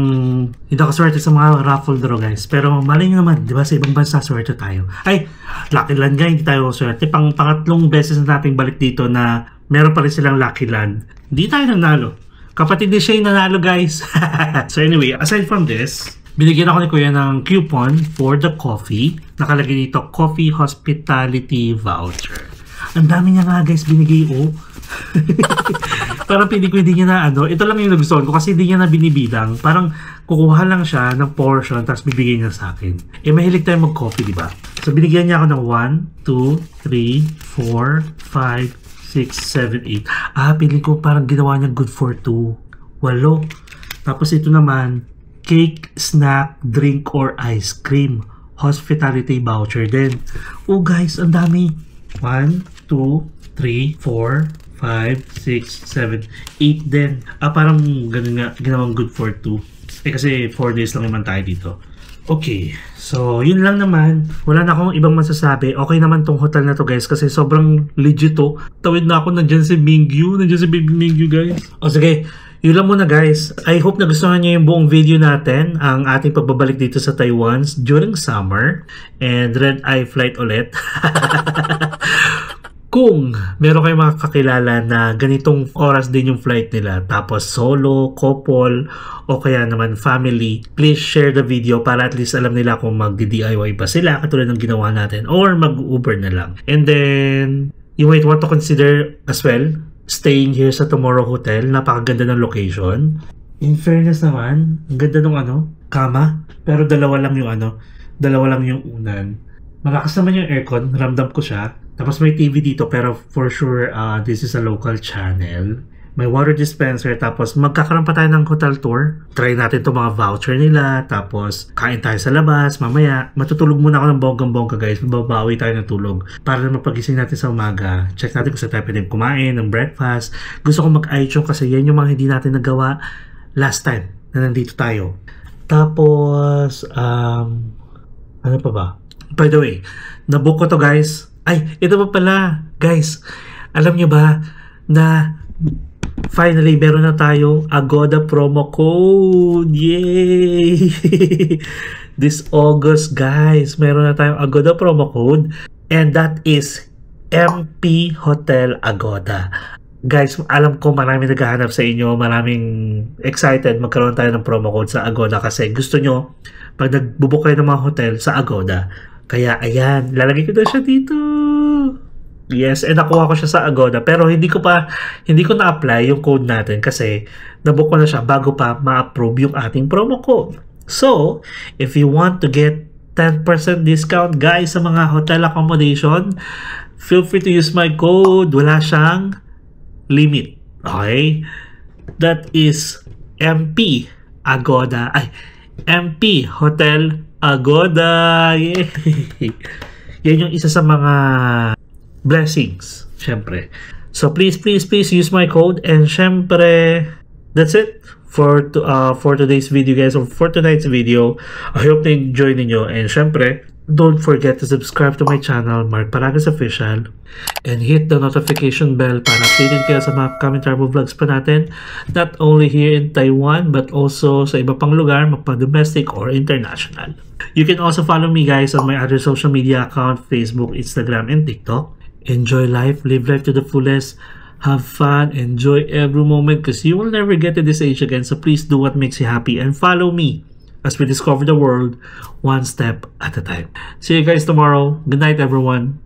Speaker 1: hindi ako swerte sa mga raffle draw, guys. Pero mali nyo naman, di ba? Sa ibang bansa, swerte tayo. Ay, Lucky Land nga, hindi tayo swerte. Pangatlong beses na nating balik dito na meron pa rin silang Lucky Land. Hindi tayo nanalo. Kapatid ni Shane nanalo, guys. So anyway, aside from this, binigyan ako ni Kuya ng coupon for the coffee. Nakalagay dito, Coffee Hospitality Voucher. Ang dami niya nga, guys, binigay, oh. Parang hindi niya na ano, ito lang yung nagustuhan ko kasi hindi niya na binibidang. Parang kukuha lang siya ng portion tapos bibigay niya sa akin. Eh mahilig tayo mag-coffee, di ba? So binigyan niya ako ng 1, 2, 3, 4, 5, 6, 7, 8. Ah, piling ko parang ginawa niya good for 2. 8. Tapos ito naman, cake, snack, drink, or ice cream. Hospitality voucher din. Oh guys, ang dami. 1, 2, 3, 4, 5, 6, 7, 8 din. Ah, parang ganun nga, ginawang good for 2. Eh kasi 4 days lang naman tayo dito. Okay, so yun lang naman. Wala na akong ibang masasabi. Okay naman tong hotel na to guys kasi sobrang legit to. Tawid na ako, nandiyan si Mingyu. Nandiyan si Baby Mingyu guys. O sige, yun lang muna guys. I hope nagustuhan nyo yung buong video natin. Ang ating pagbabalik dito sa Taiwan during summer. And red eye flight ulit. Kung meron kayong mga kakilala na ganitong oras din yung flight nila, tapos solo, couple, o kaya naman family, please share the video para at least alam nila kung mag-DIY ba sila katulad ng ginawa natin or mag-Uber na lang. And then, you might want to consider as well staying here sa Tomorrow Hotel. Napakaganda ng location. In fairness naman, ang ganda ng kama, pero dalawa lang yung unan. Malakas naman yung aircon, ramdam ko siya. Tapos may TV dito pero for sure this is a local channel. May water dispenser tapos magkakaroon pa tayo ng hotel tour. Try natin itong mga voucher nila tapos kain tayo sa labas. Mamaya matutulog muna ako ng bonggang-bongga guys. Mababawi tayo ng tulog para na mapagising natin sa umaga. Check natin kung saan tayo pwedeng kumain ng breakfast. Gusto ko mag-iTunes kasi yan yung mga hindi natin nagawa last time na nandito tayo. Tapos ano pa ba? By the way, nabook ko to guys. Ay, ito pa pala, guys. Alam nyo ba na finally meron na tayo Agoda promo code. Yay! This August, guys, meron na tayong Agoda promo code and that is MP Hotel Agoda. Guys, alam ko maraming naghahanap sa inyo, maraming excited magkaroon tayo ng promo code sa Agoda kasi gusto nyo pag nagbubook kayo ng mga hotel sa Agoda. Kaya ayan, lalagay ko na siya dito. Yes, and nakuha ko siya sa Agoda pero hindi ko na-apply yung code natin kasi nabook ko na siya bago pa ma-approve yung ating promo code. So, if you want to get 10% discount guys sa mga hotel accommodation, feel free to use my code. Wala siyang limit. Okay? That is MP Agoda. Ay, MP Hotel Agoda. Yay! Yan yung isa sa mga blessings, syempre. So please use my code and syempre that's it for today's video guys or for tonight's video. I hope na enjoy ninyo and syempre don't forget to subscribe to my channel, Mark Paragas Official, and hit the notification bell para updated kayo sa mga upcoming travel vlogs pa natin, not only here in Taiwan but also sa iba pang lugar, magpa-domestic or international. You can also follow me guys on my other social media account, Facebook, Instagram, and TikTok. Enjoy life, live life to the fullest, have fun, enjoy every moment because you will never get to this age again. So please do what makes you happy and follow me as we discover the world one step at a time. See you guys tomorrow. Good night, everyone.